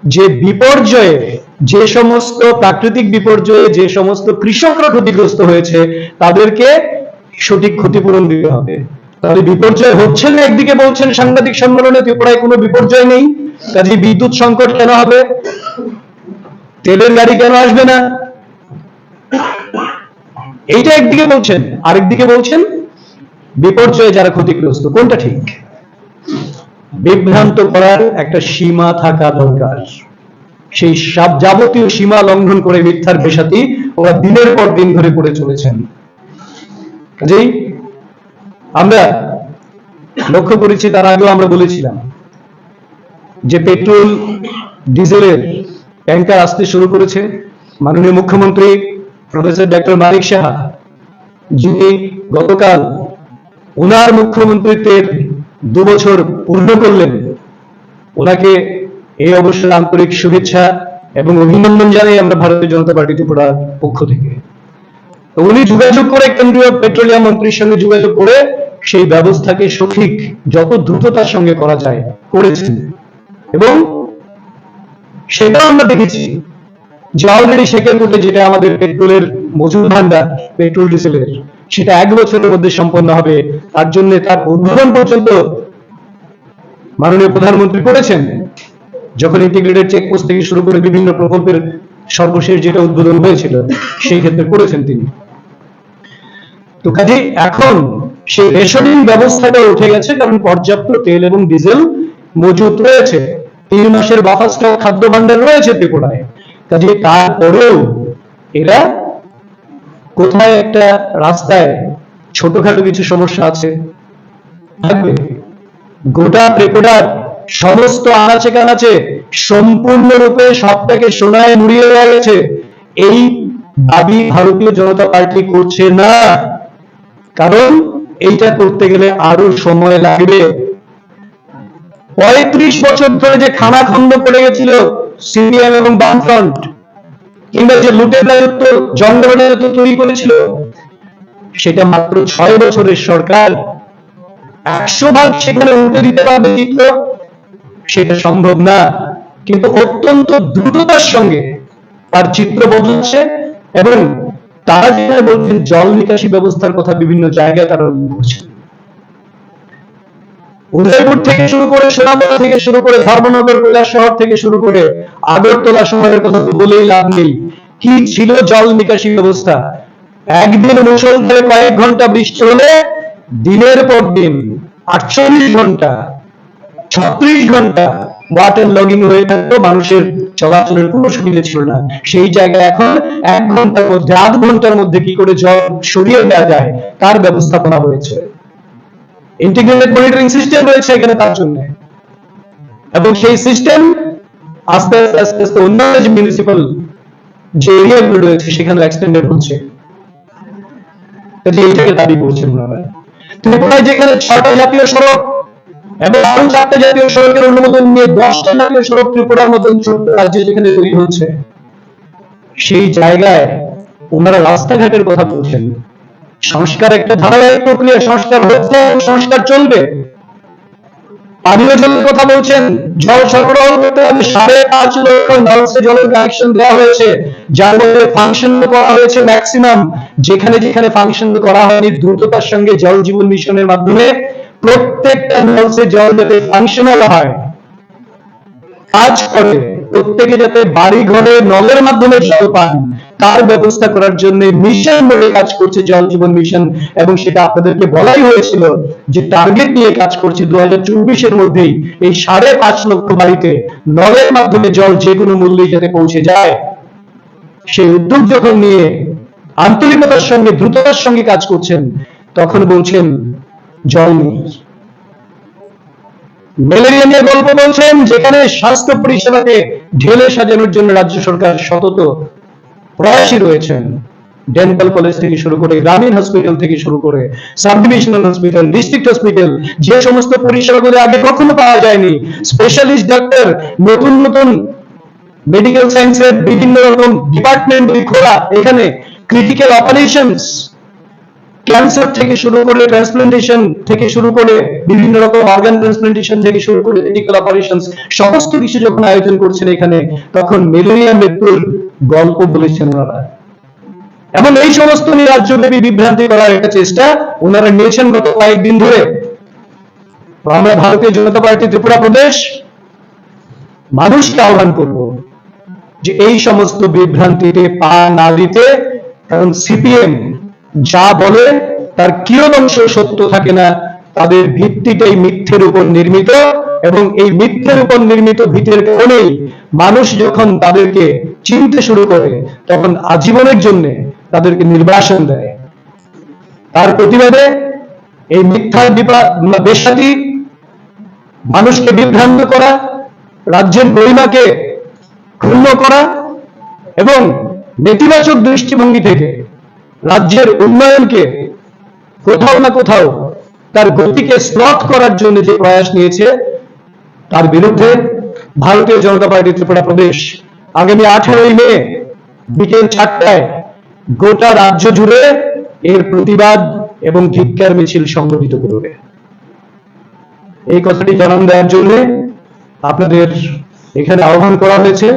যে বিপর্যয়ে, যে সমস্ত প্রাকৃতিক বিপর্যয়ে যে সমস্ত কৃষকরা ক্ষতিগ্রস্ত হয়েছে তাদেরকে সঠিক ক্ষতিপূরণ দিতে হবে। তাহলে বিপর্যয় হচ্ছে না একদিকে বলছেন সাংবাদিক সম্মেলনে ত্রিপুরায় কোনো বিপর্যয় নেই, কাজে বিদ্যুৎ সংকট কেন হবে, তেলের গাড়ি কেন আসবে না, এইটা একদিকে বলছেন, আরেকদিকে বলছেন বিপর্যয়ে যারা ক্ষতিগ্রস্ত। কোনটা ঠিক? বিভ্রান্ত করার একটা সীমা থাকা দরকার। সেই সব যাবতীয় সীমা লঙ্ঘন করে মিথ্যার পেশাতি ওরা দিনের পর দিন ধরে করে চলেছেন। কাজেই আমরা লক্ষ্য করেছি, তার আগেও আমরা বলেছিলাম যে পেট্রোল ডিজেলের ট্যাঙ্কার আসতে শুরু করেছে। মাননীয় মুখ্যমন্ত্রী প্রফেসর ডক্টর মানিক সাহা, যিনি গতকাল ওনার মুখ্যমন্ত্রীত্বের 2 বছর পূর্ণ করলেন, ওনাকে এই অবসরে আন্তরিক শুভেচ্ছা এবং অভিনন্দন জানাই আমরা ভারতীয় জনতা পার্টি ত্রিপুরার পক্ষ থেকে। উনি যোগাযোগ করে কেন্দ্রীয় পেট্রোলিয়াম মন্ত্রীর সঙ্গে যোগাযোগ করে সেই ব্যবস্থাকে সঠিক যত দ্রুততার সঙ্গে করা যায় করেছেন, এবং সেটা আমরা দেখেছি যে অলরেডি শেখেরপুরে যেটা আমাদের পেট্রোলের মজুদ ভান্ডার পেট্রোল ডিজেলের, সেটা 1 বছরের মধ্যে সম্পন্ন হবে। তার জন্য তার উদ্বোধন পর্যন্ত মাননীয় প্রধানমন্ত্রী করেছেন, যখন ইন্টিগ্রেটেড চেকপোস্ট থেকে শুরু করে বিভিন্ন প্রকল্পের সর্বশেষ যেটা উদ্বোধন হয়েছিল সেই ক্ষেত্রে করেছেন তিনি। তো কাজে এখন সেই রেশনিং ব্যবস্থাটা উঠে গেছে, কারণ পর্যাপ্ত তেল এবং ডিজেল মজুদ রয়েছে, 3 মাসের বাফার স্টক খাদ্য ভান্ডার রয়েছে ত্রিপুরায়। কাজে তারপরেও এরা কোথায় একটা রাস্তায় ছোটখাটো কিছু সমস্যা আছে থাকবে, গোটা ত্রিপুরার সমস্ত আনাচে কানাচে সম্পূর্ণরূপে সবটাকে সোনায় মুড়িয়ে দেওয়া গেছে, এই দাবি ভারতীয় জনতা পার্টি করছে না। কারণ এইটা করতে গেলে আরো সময় লাগবে। 35 বছর ধরে যে খানাখন্দ পড়ে গেছিল সিপিএম এবং বামফ্রন্ট, কিংবা যে লুটের রাজত্ব, জঙ্গলের রাজত্ব তৈরি করেছিল, সেটা মাত্র 6 বছরের সরকার 100 ভাগ সেখানে উল্টে দিতে পারবে চিত্র, সেটা সম্ভব না। কিন্তু অত্যন্ত দ্রুততার সঙ্গে তার চিত্র বদলাচ্ছে, এবং তারা যেখানে বলছেন জল নিকাশি ব্যবস্থার কথা বিভিন্ন জায়গায় তারা বলছেন, উদয়পুর থেকে শুরু করে, সোনামুড়া থেকে শুরু করে, ধর্মনগর কৈলাসহর থেকে শুরু করে আগরতলা শহরের কথা তো বলেই লাভ নেই। কি ছিল জল নিকাশি ব্যবস্থা? একদিন মুষলধারে কয়েক ঘন্টা বৃষ্টি হলে দিনের পর দিন 48 ঘন্টা 36 ঘন্টা ওয়াটার লগিং হয়ে থাকতো, মানুষের চলাচলের কোনো সুবিধা ছিল না। সেই জায়গায় এখন 1 ঘন্টার মধ্যে, আধ ঘন্টার মধ্যে কি করে জল সরিয়ে দেওয়া যায় তার ব্যবস্থাপনা হয়েছে। ইন্টিগ্রেটেড মনিটরিং সিস্টেম রয়েছে এখানে তার জন্য, এবং সেই সিস্টেম আস্তে আস্তে আস্তে অন্যান্য যে মিউনিসিপাল যে এরিয়াগুলো রয়েছে সেখানে এক্সটেন্ডেড হচ্ছে। এইটাকে দাবি করছেন ওনারা। ত্রিপুরায় যেখানে 6টা জাতীয় সড়ক এবং 4টা জাতীয় সড়কের অনুমোদন নিয়ে 10টা জাতীয় সড়ক ত্রিপুরার মতন ছোট্ট রাজ্যে যেখানে তৈরি হচ্ছে, সেই জায়গায় ওনারা রাস্তাঘাটের কথা বলছেন। সংস্কার একটা ধারাবাহিক প্রক্রিয়া, সংস্কার হচ্ছে, সংস্কার চলবে। পানীয় জলের কথা বলছেন, জল সরবরাহ করতে হবে। 5.5 লক্ষ নলসে জলের কানেকশন দেওয়া হয়েছে, যার মধ্যে ফাংশন করা হয়েছে ম্যাক্সিমাম। যেখানে যেখানে ফাংশন করা হয়নি, দ্রুততার সঙ্গে জল জীবন মিশনের মাধ্যমে প্রত্যেকটা নলসে জল যাতে ফাংশনাল হয়, কাজ করে, প্রত্যেকে যাতে বাড়ি ঘরে নলের মাধ্যমে জল পান, তার ব্যবস্থা করার জন্য মিশন বলে কাজ করছে জল জীবন মিশন। এবং সেটা আপনাদেরকে বলাই হয়েছিল যে টার্গেট নিয়ে কাজ করছে 2024-এর মধ্যেই এই 5.5 লক্ষ বাড়িতে নলের মাধ্যমে জল যে কোনো মূল্যে যাতে পৌঁছে যায়। সেই উদ্যোগ যখন নিয়ে আন্তরিকতার সঙ্গে, দ্রুততার সঙ্গে কাজ করছেন, তখন বলছেন জল নেই। ম্যালেরিয়া নিয়ে গল্প বলছেন, যেখানে স্বাস্থ্য পরিষেবাকে ঢেলে সাজানোর জন্য রাজ্য সরকার সতত প্রয়াসী রয়েছেন। ডেন্টাল কলেজ থেকে শুরু করে, গ্রামীণ হসপিটাল থেকে শুরু করে, sub divisional hospital, district hospital, যে সমস্ত পরিষেবাগুলো আগে কখনো পাওয়া যায়নি, স্পেশালিস্ট ডাক্তার, নতুন নতুন মেডিকেল সায়েন্সের বিভিন্ন রকম ডিপার্টমেন্ট খোলা, এখানে ক্রিটিক্যাল অপারেশনস, ক্যান্সার থেকে শুরু করে ট্রান্সপ্লান্টেশন থেকে শুরু করে বিভিন্ন রকম অর্গান ট্রান্সপ্লান্টেশন থেকে শুরু করে মেডিকেল অপারেশনস সমস্ত কিছু যখন আয়োজন করছেন এখানে, তখন মেলেরিয়া মৃত্যুর গল্প বলেছেন ওনারা। এবং এই সমস্ত নিয়ে রাজ্যব্যাপী বিভ্রান্তি করার একটা চেষ্টা ওনারা নিয়েছেন গত কয়েকদিন ধরে। আমরা ভারতীয় জনতা পার্টি ত্রিপুরা প্রদেশ মানুষকে আহ্বান করব যে এই সমস্ত বিভ্রান্তিতে পা না দিতে, কারণ সিপিএম যা বলে তার কিয়দংশ সত্য থাকে না, তাদের ভিত্তিটাই মিথ্যের উপর নির্মিত, এবং এই মিথ্যের উপর নির্মিত ভিতের কারণেই মানুষ যখন তাদেরকে চিনতে শুরু করে তখন আজীবনের জন্য তাদেরকে নির্বাসন দেয়। তার প্রতিবাদে এই মিথ্যার বেশাতি, মানুষকে বিভ্রান্ত করা, রাজ্যের গরিমাকে ক্ষুণ্ণ করা এবং নেতিবাচক দৃষ্টিভঙ্গি থেকে রাজ্যের উন্নয়নকে কোথাও না কোথাও তার গতিকে স্লথ করার জন্য যে প্রয়াস নিয়েছে, তার বিরুদ্ধে ভারতীয় জনতা পার্টি ত্রিপুরা প্রদেশ আগামী 18 মে বিকেল 4টায় গোটা রাজ্য জুড়ে এর প্রতিবাদ এবং ধিক্কার মিছিল সংগঠিত করবে। এই কথাটি জানান দেওয়ার জন্য আপনাদের এখানে আহ্বান করা হয়েছে।